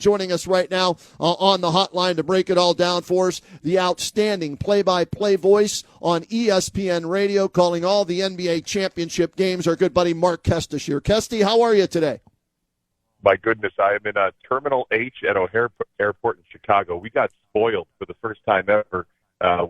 joining us right now on the hotline to break it all down for us. The outstanding play-by-play voice on ESPN Radio, calling all the NBA championship games, our good buddy Mark Kestecher. Kesty, how are you today? My goodness, I am in Terminal H at O'Hare Airport in Chicago. We got spoiled for the first time ever.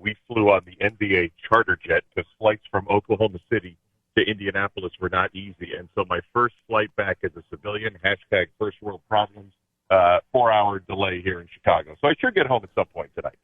We flew on the NBA charter jet because flights from Oklahoma City to Indianapolis were not easy. And so my first flight back as a civilian, hashtag first world problems, 4-hour delay here in Chicago. So I should get home at some point tonight.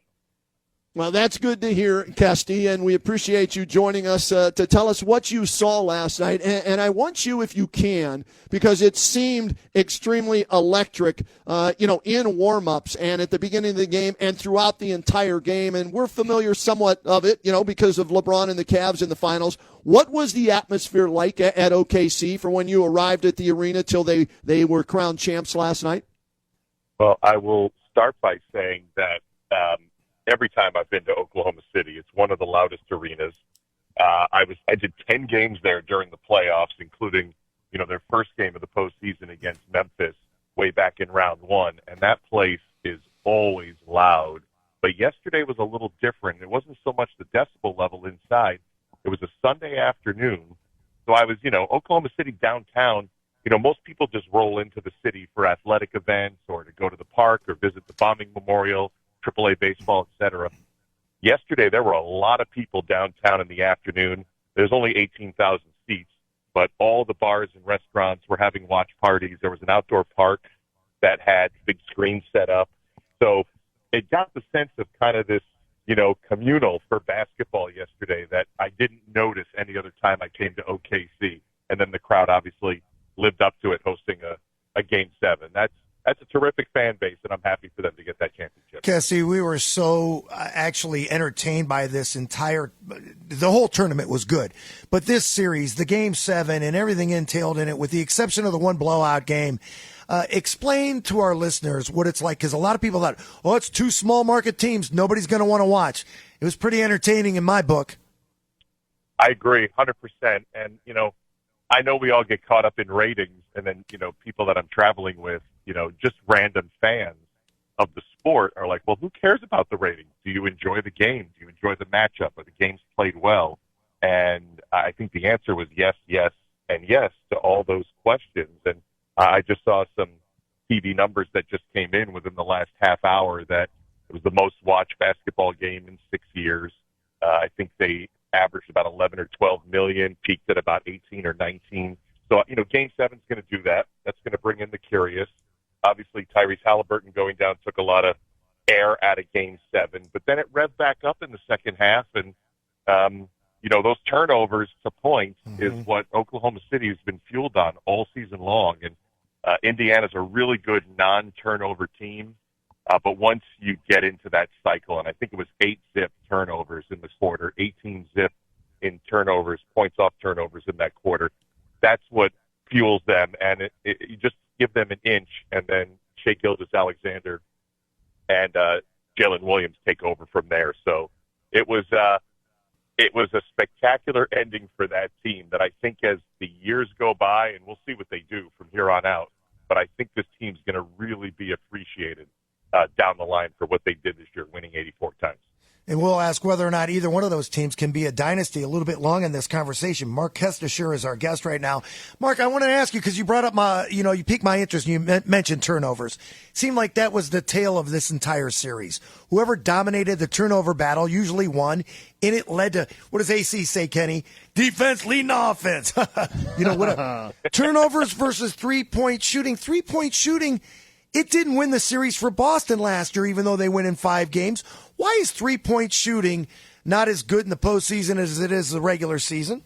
Well, that's good to hear, Kesty, and we appreciate you joining us to tell us what you saw last night. And I want you, if you can, because it seemed extremely electric, in warm-ups and at the beginning of the game and throughout the entire game. And we're familiar somewhat of it, because of LeBron and the Cavs in the finals. What was the atmosphere like at OKC for when you arrived at the arena till they were crowned champs last night? Well, I will start by saying that every time I've been to Oklahoma City, it's one of the loudest arenas. I did 10 games there during the playoffs, including, their first game of the postseason against Memphis way back in round one. And that place is always loud. But yesterday was a little different. It wasn't so much the decibel level inside. It was a Sunday afternoon. So I was, Oklahoma City downtown. Most people just roll into the city for athletic events or to go to the park or visit the bombing memorial, AAA baseball, etc. Yesterday, there were a lot of people downtown in the afternoon. There's only 18,000 seats, but all the bars and restaurants were having watch parties. There was an outdoor park that had big screens set up. So it got the sense of kind of this, communal for basketball yesterday that I didn't notice any other time I came to OKC. And then the crowd obviously lived up to it, hosting a Game 7. That's a terrific fan base, and I'm happy for them to get that championship. Cassie, we were so actually entertained by this the whole tournament was good. But this series, the Game 7 and everything entailed in it, with the exception of the one blowout game, explain to our listeners what it's like, because a lot of people thought, it's two small market teams, nobody's going to want to watch. It was pretty entertaining in my book. I agree, 100%. And, I know we all get caught up in ratings, and then, people that I'm traveling with, just random fans of the sport are like, well, who cares about the ratings? Do you enjoy the game? Do you enjoy the matchup? Are the games played well? And I think the answer was yes, yes, and yes to all those questions. And I just saw some TV numbers that just came in within the last half hour that it was the most watched basketball game in 6 years. I think they averaged about 11 or 12 million, peaked at about 18 or 19. So, Game 7 is going to do that. That's going to bring in the curious. Obviously, Tyrese Halliburton going down took a lot of air out of Game 7, but then it revved back up in the second half. And, those turnovers to points is what Oklahoma City has been fueled on all season long. And Indiana's a really good non-turnover team. But once you get into that cycle, and I think it was 8-zip turnovers in the quarter, 18-zip in turnovers, points off turnovers in that quarter, that's what fuels them. And you just give them an inch, and then Shai Gilgeous-Alexander and Jalen Williams take over from there. So it was a spectacular ending for that team that I think as the years go by, and we'll see what they do from here on out, but I think this team's going to really be appreciated down the line for what they did this year, winning 84 times. And we'll ask whether or not either one of those teams can be a dynasty a little bit long in this conversation. Mark Kestecher is our guest right now. Mark, I wanted to ask you, because you brought up you piqued my interest and you mentioned turnovers. It seemed like that was the tale of this entire series. Whoever dominated the turnover battle usually won, and it led to, what does AC say, Kenny? Defense leading offense. Whatever. Turnovers versus three-point shooting. Three-point shooting, it didn't win the series for Boston last year, even though they win in 5 games. Why is three-point shooting not as good in the postseason as it is the regular season?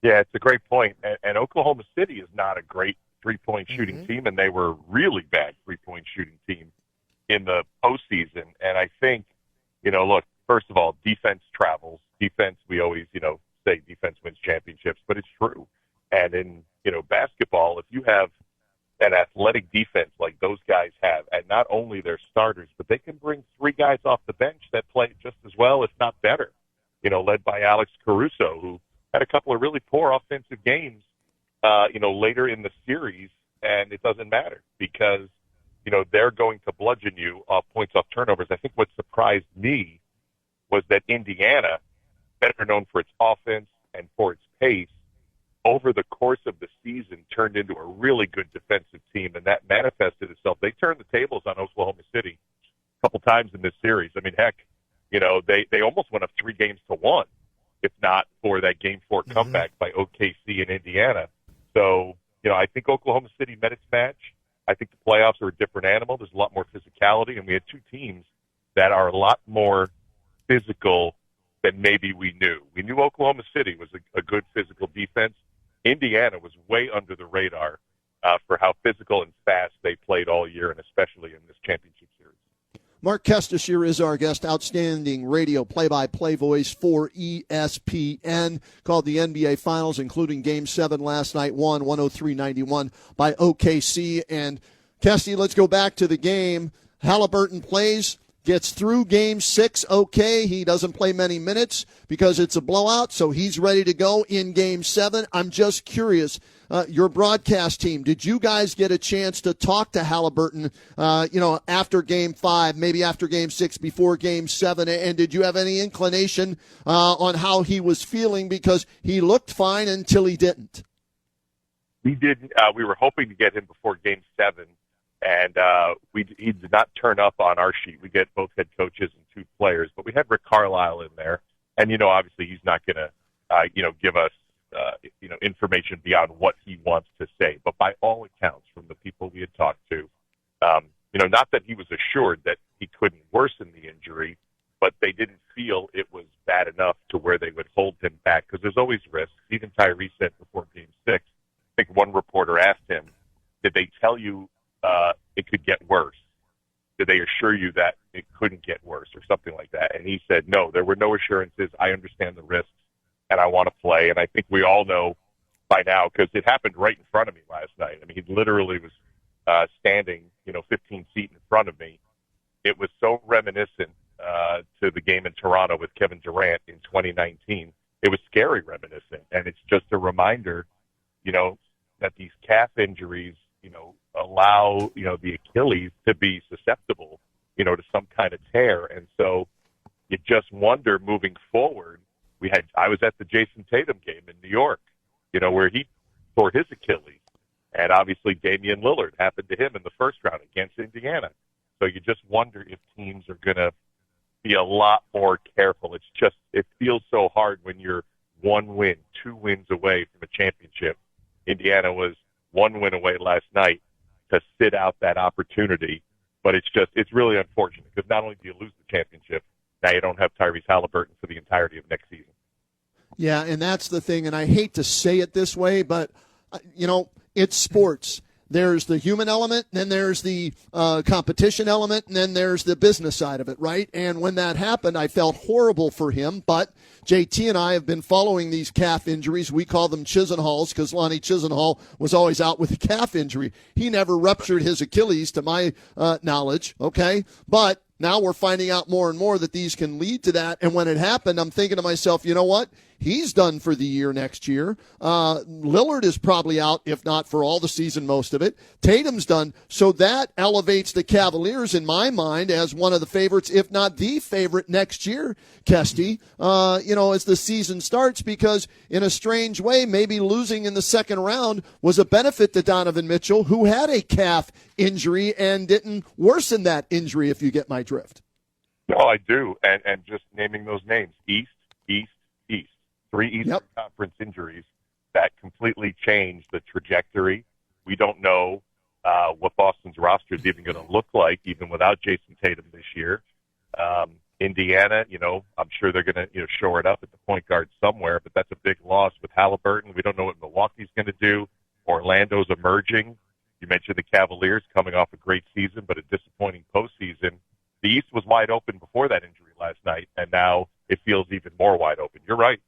Yeah, it's a great point. And Oklahoma City is not a great three-point shooting team, and they were a really bad three-point shooting team in the postseason. And I think, look, first of all, defense travels. Defense, we always, say defense wins championships, but it's true. And in, basketball, if you have an athletic defense like those guys have, and not only their starters, but they can bring 3 guys off the bench that play just as well, if not better, led by Alex Caruso, who had a couple of really poor offensive games, later in the series, and it doesn't matter because they're going to bludgeon you off points off turnovers. I think what surprised me was that Indiana, better known for its offense and for its pace, over the course of the season turned into a really good defensive team, and that manifested itself. They turned the tables on Oklahoma City a couple times in this series. I mean, heck, they almost went up 3-1, if not for that Game 4 comeback by OKC and Indiana. So, I think Oklahoma City met its match. I think the playoffs are a different animal. There's a lot more physicality, and we had two teams that are a lot more physical than maybe we knew. We knew Oklahoma City was a good physical defense. Indiana was way under the radar for how physical and fast they played all year, and especially in this championship series. Mark Kestecher is our guest, outstanding radio play-by-play voice for ESPN, called the NBA Finals, including Game 7 last night, won 103-91 by OKC. And, Kesty, let's go back to the game. Halliburton plays, gets through Game 6 okay. He doesn't play many minutes because it's a blowout, so he's ready to go in Game 7. I'm just curious, your broadcast team, did you guys get a chance to talk to Halliburton, after Game 5, maybe after Game 6, before Game 7, and did you have any inclination on how he was feeling? Because he looked fine until he didn't. We didn't. We were hoping to get him before Game 7. And he did not turn up on our sheet. We get both head coaches and two players, but we had Rick Carlisle in there. And, obviously he's not going to, give us, information beyond what he wants to say. But by all accounts, from the people we had talked to, not that he was assured that he couldn't worsen the injury, but they didn't feel it was bad enough to where they would hold him back, because there's always risks. Even Tyrese said before Game 6, I think one reporter asked him, did they tell you it could get worse? Did they assure you that it couldn't get worse or something like that? And he said, no, there were no assurances. I understand the risks, and I want to play. And I think we all know by now, because it happened right in front of me last night. I mean, he literally was standing, 15 feet in front of me. It was so reminiscent to the game in Toronto with Kevin Durant in 2019. It was scary reminiscent. And it's just a reminder, that these calf injuries, allow, the Achilles to be susceptible, to some kind of tear. And so you just wonder moving forward. I was at the Jason Tatum game in New York, where he tore his Achilles. And obviously Damian Lillard happened to him in the first round against Indiana. So you just wonder if teams are going to be a lot more careful. It feels so hard when you're 1 win, 2 wins away from a championship. Indiana was 1 win away last night to sit out that opportunity. But it's really unfortunate, because not only do you lose the championship, now you don't have Tyrese Halliburton for the entirety of next season. Yeah, and that's the thing, and I hate to say it this way, but, it's sports. There's the human element, then there's the competition element, and then there's the business side of it, right? And when that happened, I felt horrible for him, but JT and I have been following these calf injuries. We call them Chisenhalls, because Lonnie Chisenhall was always out with a calf injury. He never ruptured his Achilles, to my knowledge, okay? But now we're finding out more and more that these can lead to that. And when it happened, I'm thinking to myself, you know what? He's done for the year next year. Lillard is probably out, if not for all the season, most of it. Tatum's done. So that elevates the Cavaliers, in my mind, as one of the favorites, if not the favorite next year, Kesty, as the season starts, because in a strange way, maybe losing in the second round was a benefit to Donovan Mitchell, who had a calf injury and didn't worsen that injury, if you get my drift. No, I do. And just naming those names, East. 3 Eastern Conference injuries that completely changed the trajectory. We don't know what Boston's roster is even going to look like, even without Jason Tatum this year. Indiana, I'm sure they're going to shore it up at the point guard somewhere, but that's a big loss with Halliburton. We don't know what Milwaukee's going to do. Orlando's emerging. You mentioned the Cavaliers coming off a great season, but a disappointing postseason. The East was wide open before that injury last night, and now it feels even more wide open. You're right.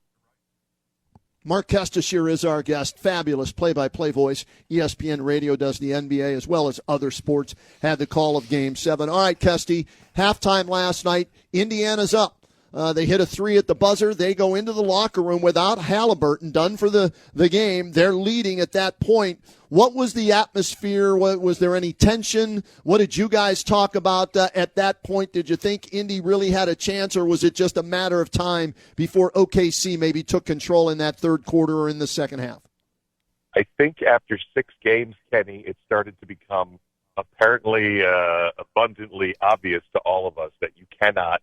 Mark Kestecher is our guest. Fabulous play-by-play voice. ESPN Radio does the NBA as well as other sports. Had the call of Game 7. All right, Kesty, halftime last night. Indiana's up. They hit a three at the buzzer. They go into the locker room without Halliburton, done for the game. They're leading at that point. What was the atmosphere? Was there any tension? What did you guys talk about at that point? Did you think Indy really had a chance, or was it just a matter of time before OKC maybe took control in that third quarter or in the second half? I think after 6 games, Kenny, it started to become apparently abundantly obvious to all of us that you cannot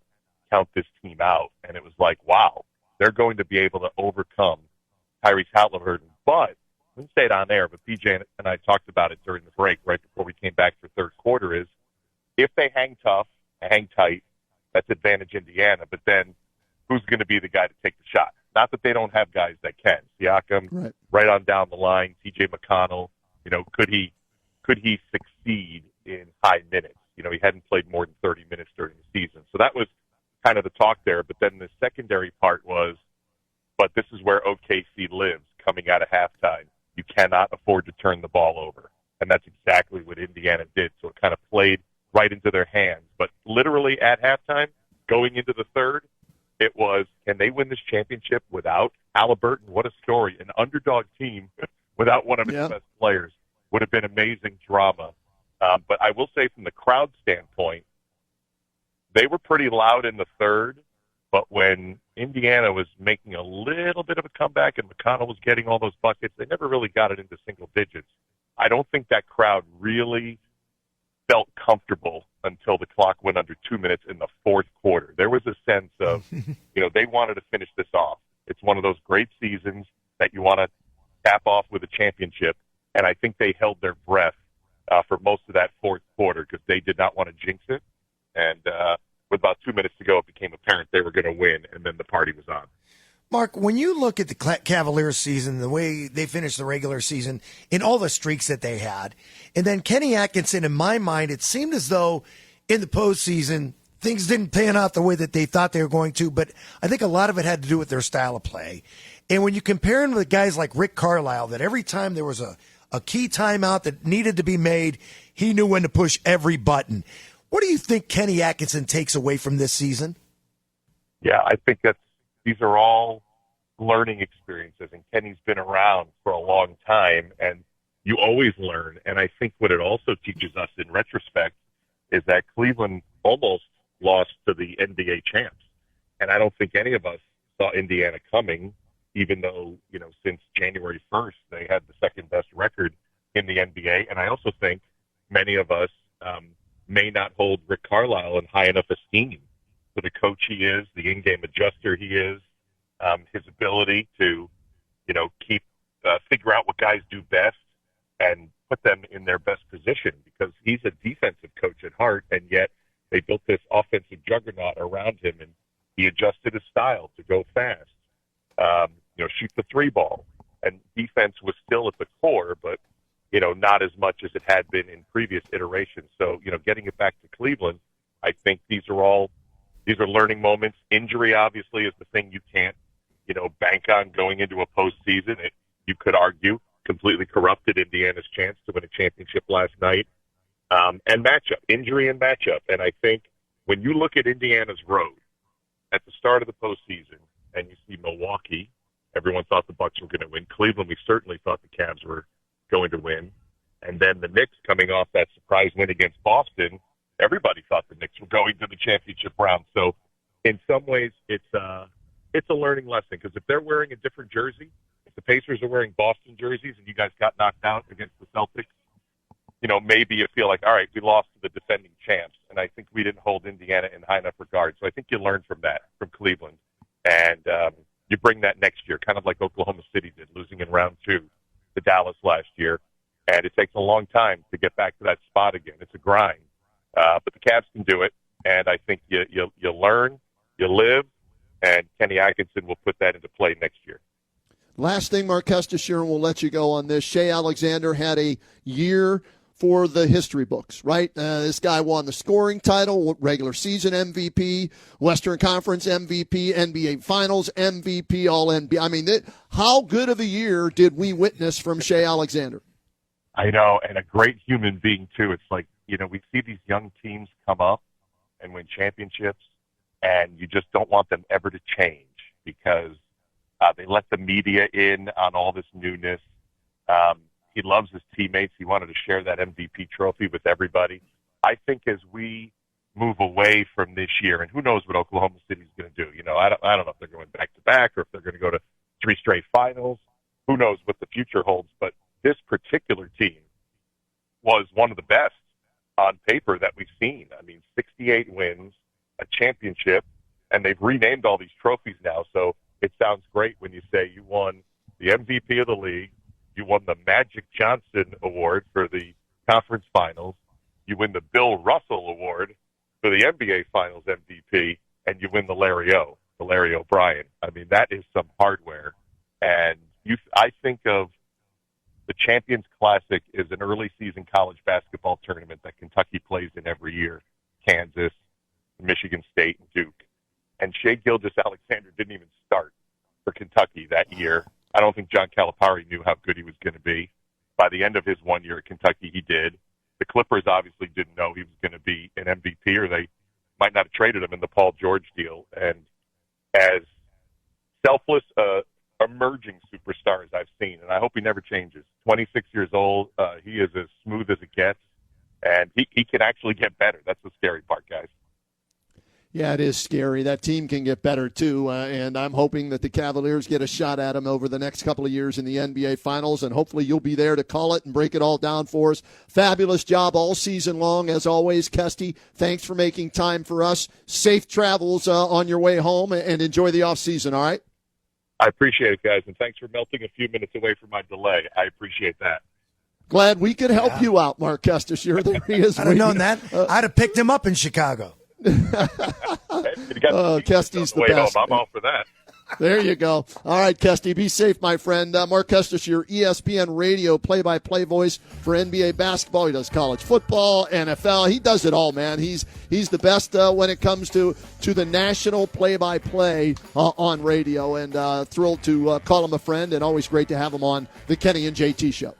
count this team out. And it was like, wow, they're going to be able to overcome Tyrese Halliburton. But I didn't say it on air, but BJ and I talked about it during the break right before we came back for third quarter, is if they hang tough, hang tight, that's advantage Indiana. But then who's going to be the guy to take the shot? Not that they don't have guys that can. Siakam, right on down the line, TJ McConnell, could he succeed in high minutes? He hadn't played more than 30 minutes during the season. So that was kind of the talk there. But then the secondary part was, but this is where OKC lives coming out of halftime. You cannot afford to turn the ball over. And that's exactly what Indiana did. So it kind of played right into their hands. But literally at halftime, going into the third, it was, can they win this championship without Halliburton? What a story. An underdog team without one of its best players would have been amazing drama. But I will say from the crowd standpoint, they were pretty loud in the third. But when Indiana was making a little bit of a comeback and McConnell was getting all those buckets, they never really got it into single digits. I don't think that crowd really felt comfortable until the clock went under 2 minutes in the fourth quarter. There was a sense of, they wanted to finish this off. It's one of those great seasons that you want to cap off with a championship, and I think they held their breath for most of that fourth quarter because they did not want to jinx it. And with about 2 minutes to go, it became apparent they were going to win, and then the party was on. Mark, when you look at the Cavaliers season, the way they finished the regular season, in all the streaks that they had, and then Kenny Atkinson, in my mind, it seemed as though in the postseason, things didn't pan out the way that they thought they were going to, but I think a lot of it had to do with their style of play. And when you compare him with guys like Rick Carlisle, that every time there was a key timeout that needed to be made, he knew when to push every button. What do you think Kenny Atkinson takes away from this season? Yeah, I think these are all learning experiences, and Kenny's been around for a long time, and you always learn. And I think what it also teaches us in retrospect is that Cleveland almost lost to the NBA champs. And I don't think any of us saw Indiana coming, even though, since January 1st, they had the second best record in the NBA. And I also think many of us may not hold Rick Carlisle in high enough esteem for the coach he is, the in-game adjuster he is, his ability to, figure out what guys do best and put them in their best position, because he's a defensive coach at heart, and yet they built this offensive juggernaut around him, and he adjusted his style to go fast, shoot the three ball, and defense was still at the core, but not as much as it had been in previous iterations. So, getting it back to Cleveland, I think these are learning moments. Injury, obviously, is the thing you can't, bank on going into a postseason. You could argue completely corrupted Indiana's chance to win a championship last night. And matchup, injury and matchup. And I think when you look at Indiana's road at the start of the postseason and you see Milwaukee, everyone thought the Bucks were going to win. Cleveland, we certainly thought the Cavs were going to win. And then the Knicks coming off that surprise win against Boston, everybody thought the Knicks were going to the championship round. So in some ways, it's a learning lesson, because if they're wearing a different jersey, if the Pacers are wearing Boston jerseys and you guys got knocked out against the Celtics, maybe you feel like, all right, we lost to the defending champs. And I think we didn't hold Indiana in high enough regard. So I think you learn from that, from Cleveland. And you bring that next year, kind of like Oklahoma City did, losing in round 2 to Dallas last year. And it takes a long time to get back to that spot again. It's a grind. But the Cavs can do it. And I think you learn, you live, and Kenny Atkinson will put that into play next year. Last thing, Mark Kestecher, and we'll let you go on this. Shea Alexander had a year for the history books, right? This guy won the scoring title, regular season MVP, Western Conference MVP, NBA Finals MVP, All-NBA. I mean, how good of a year did we witness from Shea Alexander? I know, and a great human being, too. It's like, we see these young teams come up and win championships, and you just don't want them ever to change because they let the media in on all this newness. He loves his teammates. He wanted to share that MVP trophy with everybody. I think as we move away from this year, and who knows what Oklahoma City is going to do. I don't know if they're going back-to-back or if they're going to go to 3 straight finals. Who knows what the future holds. But this particular team was one of the best on paper that we've seen. I mean, 68 wins, a championship, and they've renamed all these trophies now. So it sounds great when you say you won the MVP of the league, you won the Magic Johnson Award for the conference finals, you win the Bill Russell Award for the NBA Finals MVP, and you win the Larry O'Brien. I mean, that is some hardware. And I think of the Champions Classic as an early season college basketball tournament that Kentucky plays in every year, Kansas, Michigan State, and Duke. And Shai Gilgeous-Alexander didn't even start for Kentucky that year. I don't think John Calipari knew how good he was going to be. By the end of his 1 year at Kentucky, he did. The Clippers obviously didn't know he was going to be an MVP, or they might not have traded him in the Paul George deal. And as selfless, emerging superstar as I've seen, and I hope he never changes. 26 years old, he is as smooth as it gets, and he can actually get better. That's the scary part, guys. Yeah, it is scary. That team can get better, too, and I'm hoping that the Cavaliers get a shot at them over the next couple of years in the NBA Finals, and hopefully you'll be there to call it and break it all down for us. Fabulous job all season long, as always, Kesty. Thanks for making time for us. Safe travels on your way home, and enjoy the offseason, all right? I appreciate it, guys, and thanks for melting a few minutes away from my delay. I appreciate that. Glad we could help you out, Mark Kestecher. There he is. I'd have known that. I'd have picked him up in Chicago. Kesty's the best. I'm all for that. There you go. All right, Kesty, be safe, my friend. Mark Kestecher, ESPN radio play-by-play voice for NBA basketball. He does college football, NFL. He does it all, man. He's the best when it comes to the national play-by-play on radio, and thrilled to call him a friend, and always great to have him on the Kenny and JT Show.